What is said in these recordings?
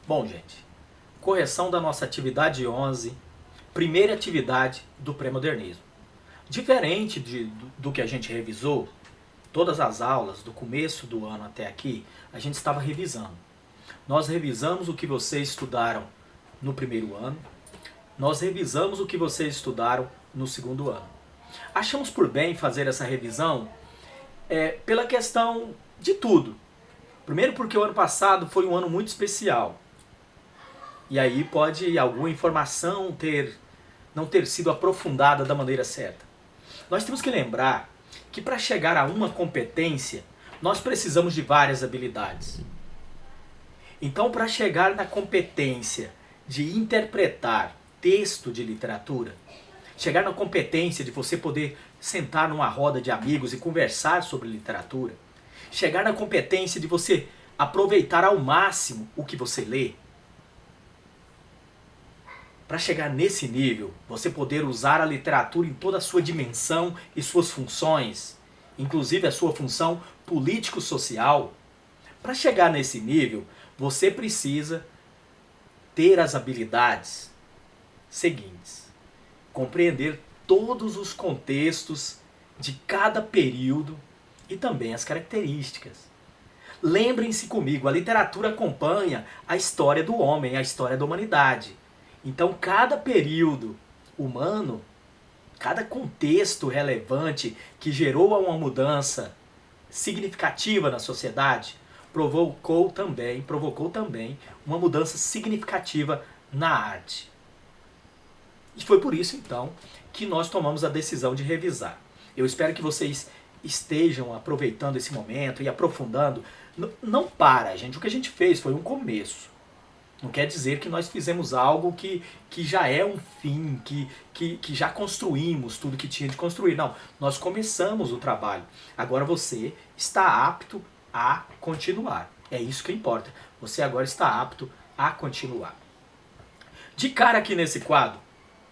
Bom, gente, correção da nossa atividade 11, primeira atividade do pré-modernismo. Diferente do que a gente revisou, todas as aulas, do começo do ano até aqui, a gente estava revisando. Nós revisamos o que vocês estudaram no primeiro ano, nós revisamos o que vocês estudaram no segundo ano. Achamos por bem fazer essa revisão pela questão de tudo. Primeiro porque o ano passado foi um ano muito especial. E aí pode alguma informação não ter sido aprofundada da maneira certa. Nós temos que lembrar que para chegar a uma competência, nós precisamos de várias habilidades. Então, para chegar na competência de interpretar texto de literatura, chegar na competência de você poder sentar numa roda de amigos e conversar sobre literatura, chegar na competência de você aproveitar ao máximo o que você lê, para chegar nesse nível, você poder usar a literatura em toda a sua dimensão e suas funções, inclusive a sua função político-social, para chegar nesse nível, você precisa ter as habilidades seguintes: compreender todos os contextos de cada período e também as características. Lembrem-se comigo, a literatura acompanha a história do homem, a história da humanidade. Então, cada período humano, cada contexto relevante que gerou uma mudança significativa na sociedade, provocou também uma mudança significativa na arte. E foi por isso, então, que nós tomamos a decisão de revisar. Eu espero que vocês estejam aproveitando esse momento e aprofundando. Não para, gente. O que a gente fez foi um começo. Não quer dizer que nós fizemos algo que já é um fim, que já construímos tudo que tinha de construir. Não, nós começamos o trabalho. Agora você está apto a continuar. É isso que importa. Você agora está apto a continuar. De cara aqui nesse quadro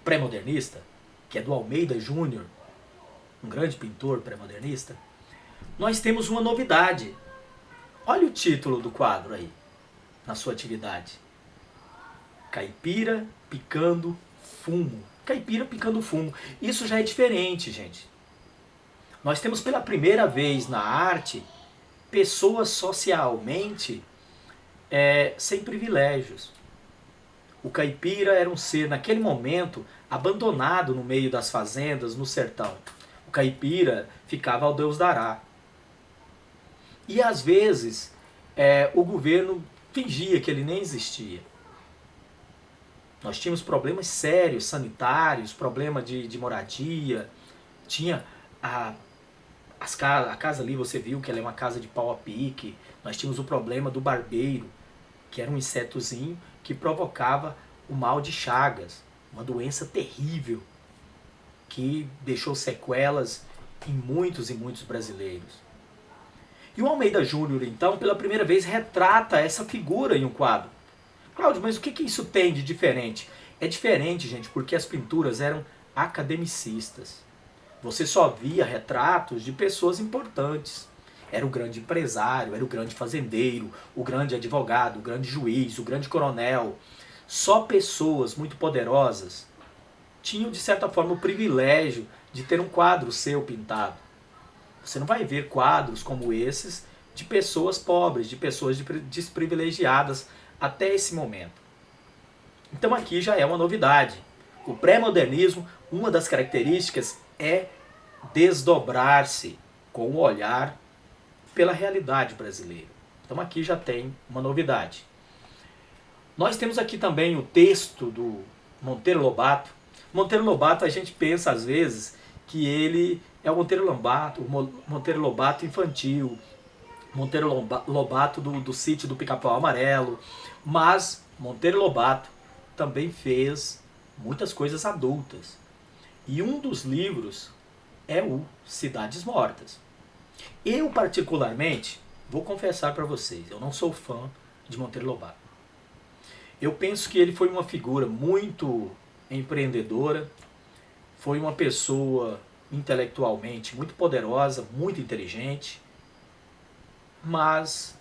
pré-modernista, que é do Almeida Júnior, um grande pintor pré-modernista, nós temos uma novidade. Olha o título do quadro aí, na sua atividade. Caipira picando fumo. Caipira picando fumo. Isso já é diferente, gente. Nós temos pela primeira vez na arte pessoas socialmente sem privilégios. O caipira era um ser, naquele momento, abandonado no meio das fazendas, no sertão. O caipira ficava ao Deus dará. E às vezes o governo fingia que ele nem existia. Nós tínhamos problemas sérios, sanitários, problema de moradia. Tinha a casa ali, você viu que ela é uma casa de pau a pique. Nós tínhamos o problema do barbeiro, que era um insetozinho que provocava o mal de Chagas, uma doença terrível que deixou sequelas em muitos e muitos brasileiros. E o Almeida Júnior, então, pela primeira vez retrata essa figura em um quadro. Cláudio, mas o que isso tem de diferente? É diferente, gente, porque as pinturas eram academicistas. Você só via retratos de pessoas importantes. Era o grande empresário, era o grande fazendeiro, o grande advogado, o grande juiz, o grande coronel. Só pessoas muito poderosas tinham, de certa forma, o privilégio de ter um quadro seu pintado. Você não vai ver quadros como esses de pessoas pobres, de pessoas desprivilegiadas até esse momento. Então aqui já é uma novidade. O pré-modernismo, uma das características é desdobrar-se com o olhar pela realidade brasileira. Então aqui já tem uma novidade. Nós temos aqui também o texto do Monteiro Lobato. Monteiro Lobato, a gente pensa às vezes que ele é o Monteiro Lobato infantil, Monteiro Lobato do sítio do Pica-Pau Amarelo, mas Monteiro Lobato também fez muitas coisas adultas. E um dos livros é o Cidades Mortas. Eu, particularmente, vou confessar para vocês, eu não sou fã de Monteiro Lobato. Eu penso que ele foi uma figura muito empreendedora, foi uma pessoa intelectualmente muito poderosa, muito inteligente, mas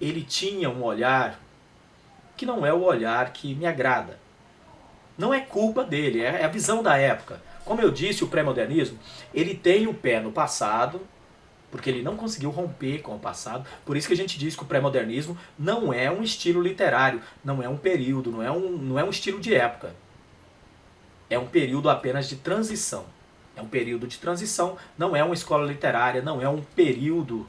ele tinha um olhar que não é o olhar que me agrada. Não é culpa dele, é a visão da época. Como eu disse, o pré-modernismo, ele tem o pé no passado, porque ele não conseguiu romper com o passado. Por isso que a gente diz que o pré-modernismo não é um estilo literário, não é um período, não é um estilo de época. É um período apenas de transição. É um período de transição, não é uma escola literária, não é um período,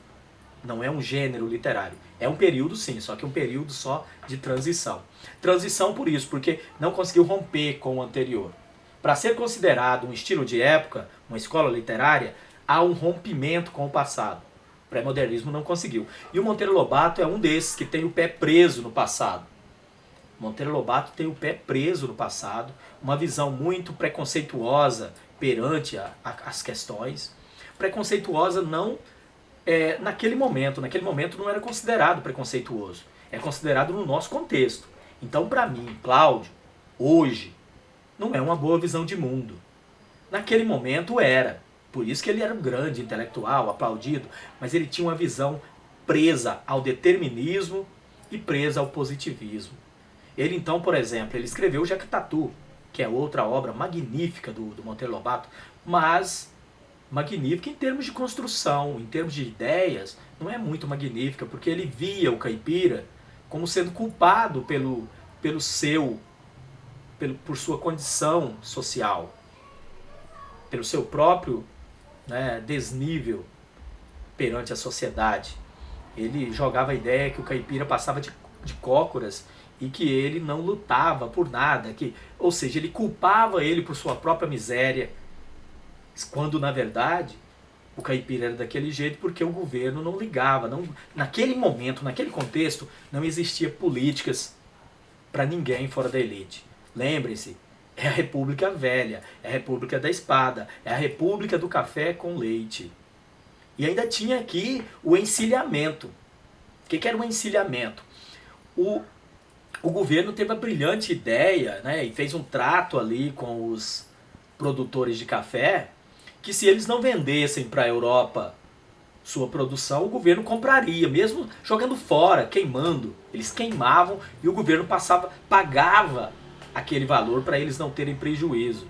não é um gênero literário. É um período sim, só que um período só de transição. Transição por isso, porque não conseguiu romper com o anterior. Para ser considerado um estilo de época, uma escola literária, há um rompimento com o passado. O pré-modernismo não conseguiu. E o Monteiro Lobato é um desses que tem o pé preso no passado. Monteiro Lobato tem o pé preso no passado, uma visão muito preconceituosa perante as questões. Preconceituosa não naquele momento não era considerado preconceituoso, é considerado no nosso contexto. Então, para mim, Cláudio, hoje, não é uma boa visão de mundo. Naquele momento era. Por isso que ele era um grande intelectual, aplaudido, mas ele tinha uma visão presa ao determinismo e presa ao positivismo. Ele então, por exemplo, ele escreveu o Jaquitatu, que é outra obra magnífica do Monteiro Lobato, mas magnífica em termos de construção, em termos de ideias, não é muito magnífica, porque ele via o caipira como sendo culpado por sua condição social, pelo seu próprio, né, desnível perante a sociedade. Ele jogava a ideia que o caipira passava de cócoras e que ele não lutava por nada, ou seja, ele culpava ele por sua própria miséria, quando na verdade o caipira era daquele jeito porque o governo não ligava. Naquele momento, naquele contexto, não existia políticas para ninguém fora da elite. Lembre-se, é a República Velha, é a República da Espada, é a República do Café com Leite. E ainda tinha aqui o encilhamento. O que era o encilhamento? O governo teve a brilhante ideia, né, e fez um trato ali com os produtores de café, que se eles não vendessem para a Europa sua produção, o governo compraria, mesmo jogando fora, queimando. Eles queimavam e o governo pagava aquele valor para eles não terem prejuízo.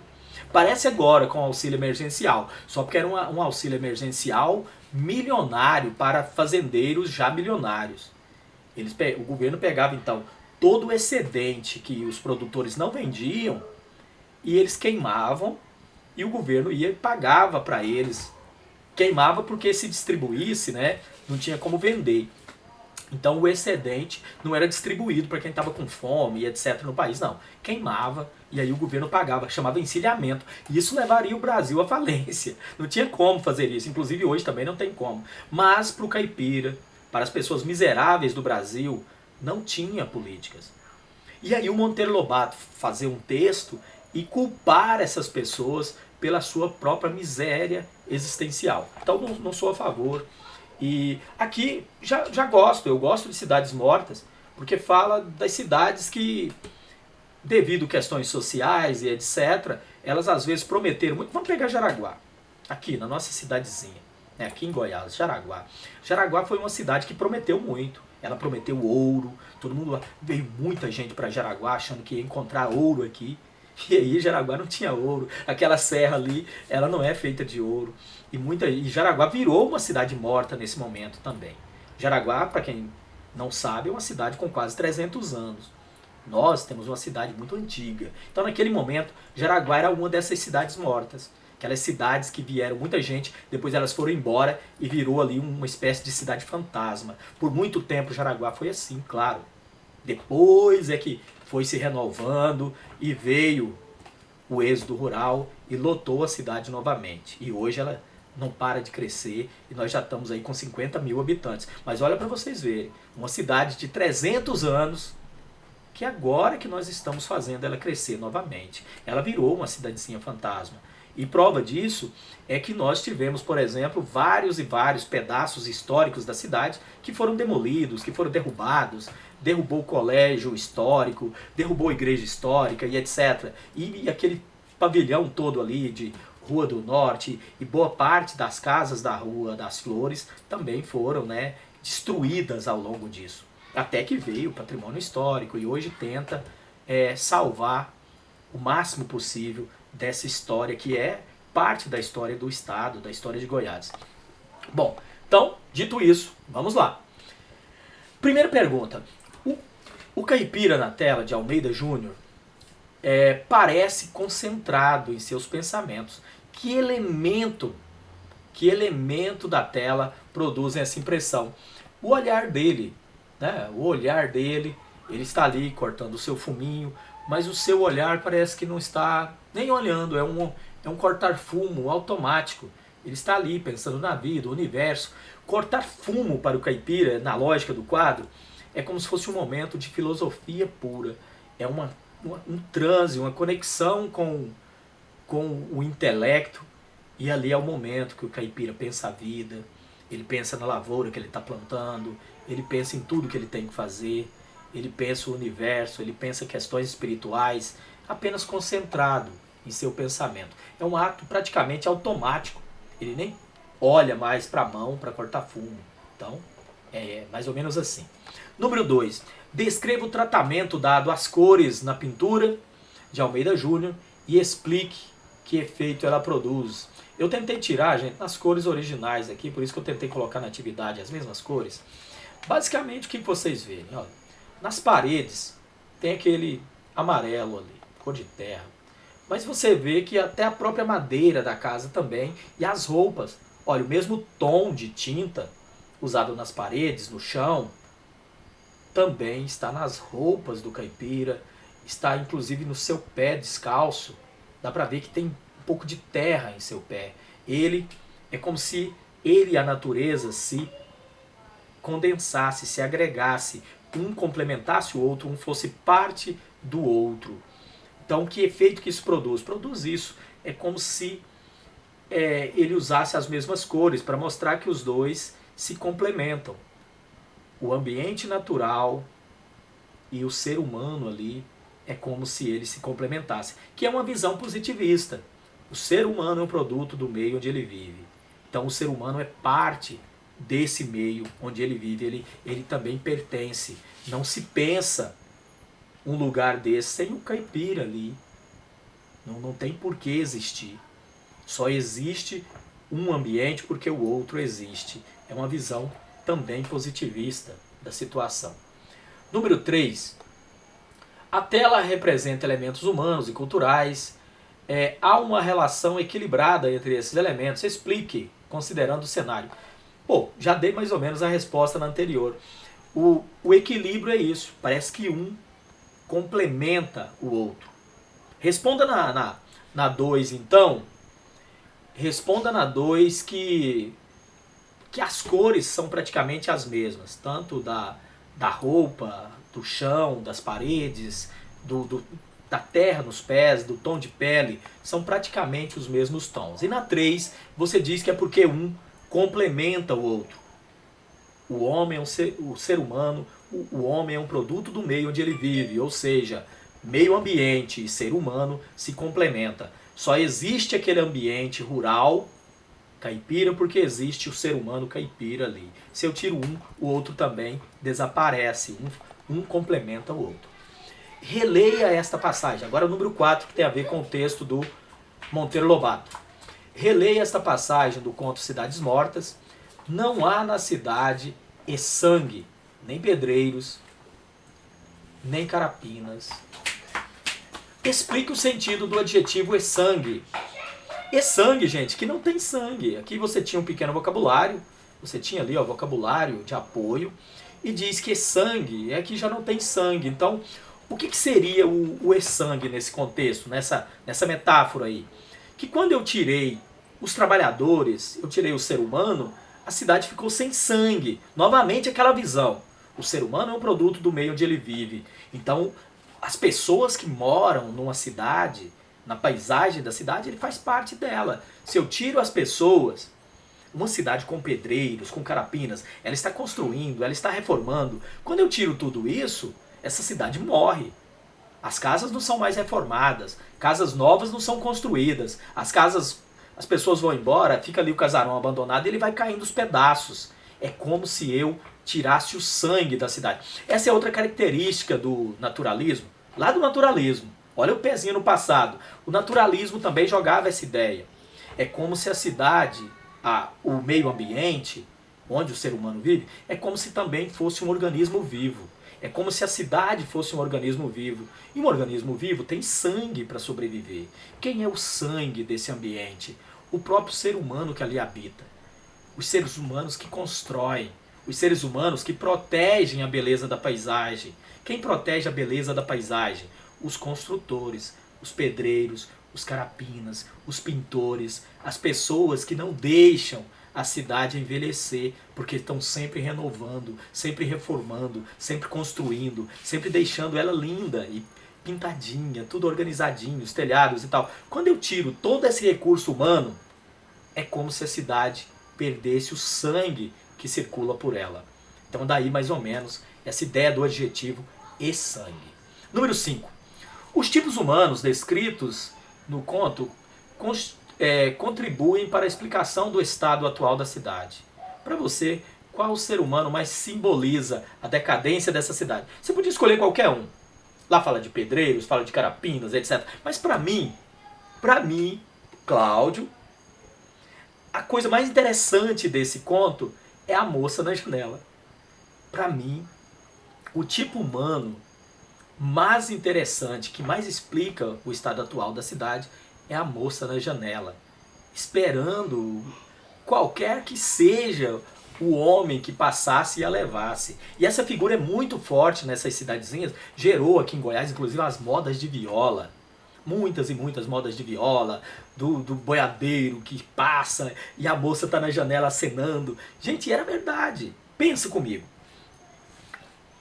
Parece agora com o auxílio emergencial, só porque era um auxílio emergencial milionário para fazendeiros já milionários. O governo pegava então todo o excedente que os produtores não vendiam e eles queimavam e o governo ia e pagava para eles. Queimava porque se distribuísse, né, não tinha como vender. Então o excedente não era distribuído para quem estava com fome e etc. no país, não. Queimava e aí o governo pagava, chamava encilhamento. E isso levaria o Brasil à falência. Não tinha como fazer isso, inclusive hoje também não tem como. Mas para o caipira, para as pessoas miseráveis do Brasil, não tinha políticas. E aí o Monteiro Lobato fazer um texto e culpar essas pessoas pela sua própria miséria existencial. Então não sou a favor. E aqui eu gosto de Cidades Mortas, porque fala das cidades que, devido a questões sociais e etc., elas às vezes prometeram muito. Vamos pegar Jaraguá, aqui na nossa cidadezinha, né, aqui em Goiás, Jaraguá. Jaraguá foi uma cidade que prometeu muito. Ela prometeu ouro, todo mundo lá, veio muita gente para Jaraguá achando que ia encontrar ouro aqui. E aí Jaraguá não tinha ouro, aquela serra ali, ela não é feita de ouro. E Jaraguá virou uma cidade morta nesse momento também. Jaraguá, para quem não sabe, é uma cidade com quase 300 anos. Nós temos uma cidade muito antiga. Então naquele momento, Jaraguá era uma dessas cidades mortas. Aquelas cidades que vieram muita gente, depois elas foram embora e virou ali uma espécie de cidade fantasma. Por muito tempo Jaraguá foi assim, claro. Depois é que foi se renovando e veio o êxodo rural e lotou a cidade novamente. E hoje ela não para de crescer e nós já estamos aí com 50 mil habitantes. Mas olha para vocês verem, uma cidade de 300 anos, que agora que nós estamos fazendo ela crescer novamente. Ela virou uma cidadezinha fantasma. E prova disso é que nós tivemos, por exemplo, vários e vários pedaços históricos da cidade que foram demolidos, que foram derrubados. Derrubou o colégio histórico, derrubou a igreja histórica e etc. E aquele pavilhão todo ali de Rua do Norte e boa parte das casas da Rua das Flores também foram, né, destruídas ao longo disso. Até que veio o patrimônio histórico e hoje tenta salvar o máximo possível dessa história que é parte da história do estado, da história de Goiás. Bom, então, dito isso, vamos lá. Primeira pergunta. O caipira na tela de Almeida Júnior parece concentrado em seus pensamentos. Que elemento da tela produzem essa impressão? O olhar dele, né? O olhar dele, ele está ali cortando o seu fuminho, mas o seu olhar parece que não está nem olhando, é um cortar fumo automático. Ele está ali pensando na vida, o universo. Cortar fumo para o caipira, na lógica do quadro, é como se fosse um momento de filosofia pura. É um transe, uma conexão com o intelecto. E ali é o momento que o caipira pensa a vida, ele pensa na lavoura que ele está plantando, ele pensa em tudo que ele tem que fazer, ele pensa o universo, ele pensa questões espirituais, apenas concentrado em seu pensamento. É um ato praticamente automático. Ele nem olha mais para a mão para cortar fumo. Então, é mais ou menos assim. Número 2. Descreva o tratamento dado às cores na pintura de Almeida Júnior e explique que efeito ela produz. Eu tentei tirar, gente, nas cores originais aqui, por isso que eu tentei colocar na atividade as mesmas cores. Basicamente, o que vocês verem? Olha, nas paredes tem aquele amarelo ali, cor de terra. Mas você vê que até a própria madeira da casa também e as roupas. Olha, o mesmo tom de tinta usado nas paredes, no chão, também está nas roupas do caipira, está inclusive no seu pé descalço. Dá para ver que tem um pouco de terra em seu pé. Ele é como se ele e a natureza se condensasse, se agregasse, um complementasse o outro, um fosse parte do outro. Então, que efeito que isso produz? Produz isso. É como se ele usasse as mesmas cores para mostrar que os dois se complementam. O ambiente natural e o ser humano ali é como se eles se complementassem. Que é uma visão positivista. O ser humano é um produto do meio onde ele vive. Então, o ser humano é parte desse meio onde ele vive. Ele também pertence. Não se pensa um lugar desse sem o caipira ali. Não tem por que existir. Só existe um ambiente porque o outro existe. É uma visão também positivista da situação. Número 3. A tela representa elementos humanos e culturais. Há uma relação equilibrada entre esses elementos. Explique, considerando o cenário. Pô, já dei mais ou menos a resposta na anterior. O equilíbrio é isso. Parece que um complementa o outro. Responda na 2, então. Responda na 2 que as cores são praticamente as mesmas. Tanto da roupa, do chão, das paredes, da terra nos pés, do tom de pele. São praticamente os mesmos tons. E na 3, você diz que é porque um complementa o outro. O homem é o ser humano, o homem é um produto do meio onde ele vive, ou seja, meio ambiente e ser humano se complementa. Só existe aquele ambiente rural caipira porque existe o ser humano caipira ali. Se eu tiro um, o outro também desaparece, um complementa o outro. Releia esta passagem, agora o número 4, que tem a ver com o texto do Monteiro Lobato. Releia esta passagem do conto Cidades Mortas. Não há na cidade sangue, nem pedreiros, nem carapinas. Explique o sentido do adjetivo sangue. Sangue, gente, que não tem sangue. Aqui você tinha um pequeno vocabulário, você tinha ali o vocabulário de apoio, e diz que sangue é que já não tem sangue. Então, o que seria o sangue nesse contexto, nessa metáfora aí? Que quando eu tirei os trabalhadores, eu tirei o ser humano, a cidade ficou sem sangue. Novamente aquela visão. O ser humano é um produto do meio onde ele vive. Então, as pessoas que moram numa cidade, na paisagem da cidade, ele faz parte dela. Se eu tiro as pessoas, uma cidade com pedreiros, com carapinas, ela está construindo, ela está reformando. Quando eu tiro tudo isso, essa cidade morre. As casas não são mais reformadas, casas novas não são construídas, as pessoas vão embora, fica ali o casarão abandonado e ele vai caindo aos pedaços. É como se eu tirasse o sangue da cidade. Essa é outra característica do naturalismo, lá do naturalismo. Olha o pezinho no passado. O naturalismo também jogava essa ideia. É como se a cidade, o meio ambiente, onde o ser humano vive, é como se também fosse um organismo vivo. É como se a cidade fosse um organismo vivo. E um organismo vivo tem sangue para sobreviver. Quem é o sangue desse ambiente? O próprio ser humano que ali habita. Os seres humanos que constroem. Os seres humanos que protegem a beleza da paisagem. Quem protege a beleza da paisagem? Os construtores, os pedreiros, os carapinas, os pintores, as pessoas que não deixam a cidade envelhecer, porque estão sempre renovando, sempre reformando, sempre construindo, sempre deixando ela linda e pintadinha, tudo organizadinho, os telhados e tal. Quando eu tiro todo esse recurso humano, é como se a cidade perdesse o sangue que circula por ela. Então daí mais ou menos essa ideia do adjetivo e sangue. Número 5. Os tipos humanos descritos no conto contribuem para a explicação do estado atual da cidade. Para você, qual ser humano mais simboliza a decadência dessa cidade? Você podia escolher qualquer um. Lá fala de pedreiros, fala de carapinas, etc. Mas para mim, Cláudio, a coisa mais interessante desse conto é a moça na janela. Para mim, o tipo humano mais interessante, que mais explica o estado atual da cidade, é a moça na janela, esperando qualquer que seja o homem que passasse e a levasse. E essa figura é muito forte nessas cidadezinhas, gerou aqui em Goiás, inclusive, as modas de viola. Muitas e muitas modas de viola, do boiadeiro que passa e a moça está na janela acenando. Gente, era verdade. Pensa comigo.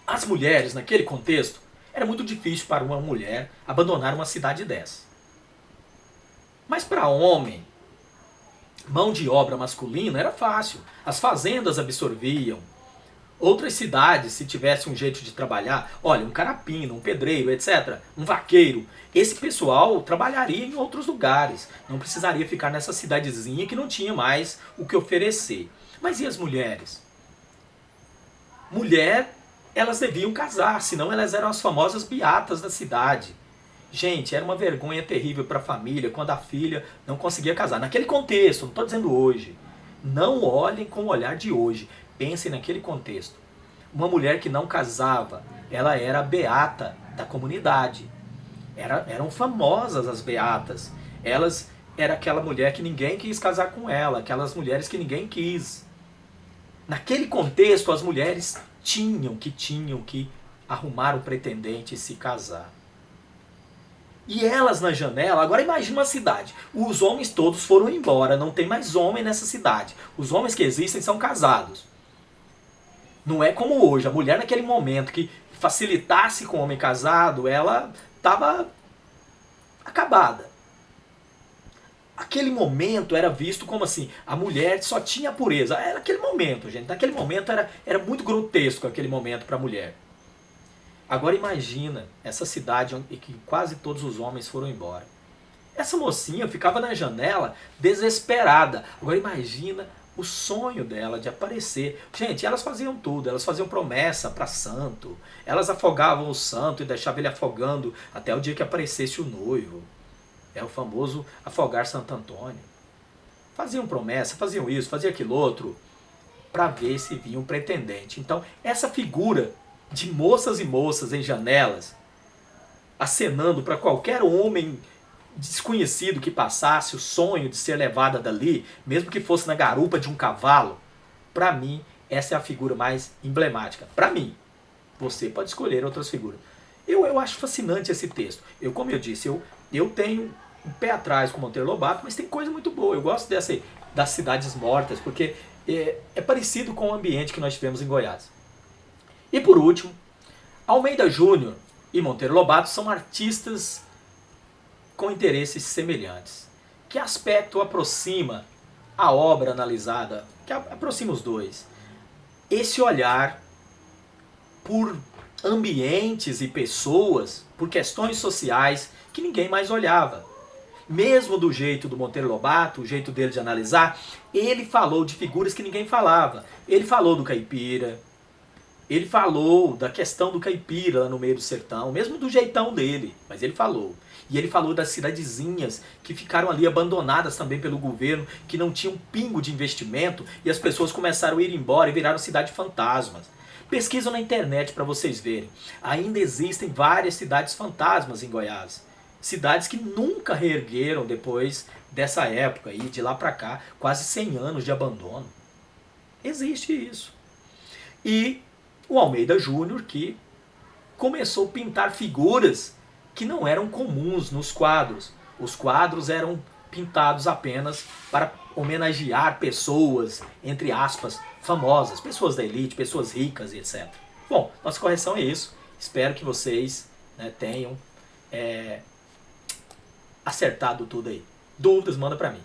As mulheres, naquele contexto, era muito difícil para uma mulher abandonar uma cidade dessa. Mas para homem, mão de obra masculina era fácil. As fazendas absorviam. Outras cidades, se tivesse um jeito de trabalhar, olha, um carapina, um pedreiro, etc., um vaqueiro, esse pessoal trabalharia em outros lugares. Não precisaria ficar nessa cidadezinha que não tinha mais o que oferecer. Mas e as mulheres? Mulher, elas deviam casar, senão elas eram as famosas beatas da cidade. Gente, era uma vergonha terrível para a família quando a filha não conseguia casar. Naquele contexto, não estou dizendo hoje. Não olhem com o olhar de hoje. Pensem naquele contexto. Uma mulher que não casava, ela era a beata da comunidade. Eram famosas as beatas. Elas era aquela mulher que ninguém quis casar com ela, aquelas mulheres que ninguém quis. Naquele contexto, as mulheres tinham que arrumar um pretendente e se casar. E elas na janela, agora imagina uma cidade. Os homens todos foram embora, não tem mais homem nessa cidade. Os homens que existem são casados. Não é como hoje, a mulher naquele momento que facilitasse com o homem casado, ela estava acabada. Aquele momento era visto como assim, a mulher só tinha pureza. Era aquele momento, gente. Naquele momento era muito grotesco aquele momento para a mulher. Agora imagina essa cidade em que quase todos os homens foram embora. Essa mocinha ficava na janela desesperada. Agora imagina o sonho dela de aparecer. Gente, elas faziam tudo. Elas faziam promessa para santo. Elas afogavam o santo e deixavam ele afogando até o dia que aparecesse o noivo. É o famoso afogar Santo Antônio. Faziam promessa, faziam isso, faziam aquilo outro, para ver se vinha um pretendente. Então, essa figura de moças e moças em janelas, acenando para qualquer homem desconhecido que passasse o sonho de ser levada dali, mesmo que fosse na garupa de um cavalo, para mim, essa é a figura mais emblemática. Para mim, você pode escolher outras figuras. Eu acho fascinante esse texto. Como eu disse, eu tenho um pé atrás com Monteiro Lobato, mas tem coisa muito boa. Eu gosto das cidades mortas, porque é parecido com o ambiente que nós tivemos em Goiás. E por último, Almeida Júnior e Monteiro Lobato são artistas com interesses semelhantes. Que aspecto aproxima a obra analisada? Que aproxima os dois? Esse olhar por ambientes e pessoas, por questões sociais que ninguém mais olhava. Mesmo do jeito do Monteiro Lobato, o jeito dele de analisar, ele falou de figuras que ninguém falava. Ele falou do caipira, Ele falou da questão do caipira lá no meio do sertão, mesmo do jeitão dele, mas ele falou. E ele falou das cidadezinhas que ficaram ali abandonadas também pelo governo, que não tinham um pingo de investimento e as pessoas começaram a ir embora e viraram cidade fantasmas. Pesquisam na internet para vocês verem. Ainda existem várias cidades fantasmas em Goiás. Cidades que nunca reergueram depois dessa época e de lá para cá, quase 100 anos de abandono. Existe isso. E o Almeida Júnior, que começou a pintar figuras que não eram comuns nos quadros. Os quadros eram pintados apenas para homenagear pessoas, entre aspas, famosas, pessoas da elite, pessoas ricas e etc. Bom, nossa correção é isso. Espero que vocês, né, tenham acertado tudo aí. Dúvidas, manda para mim.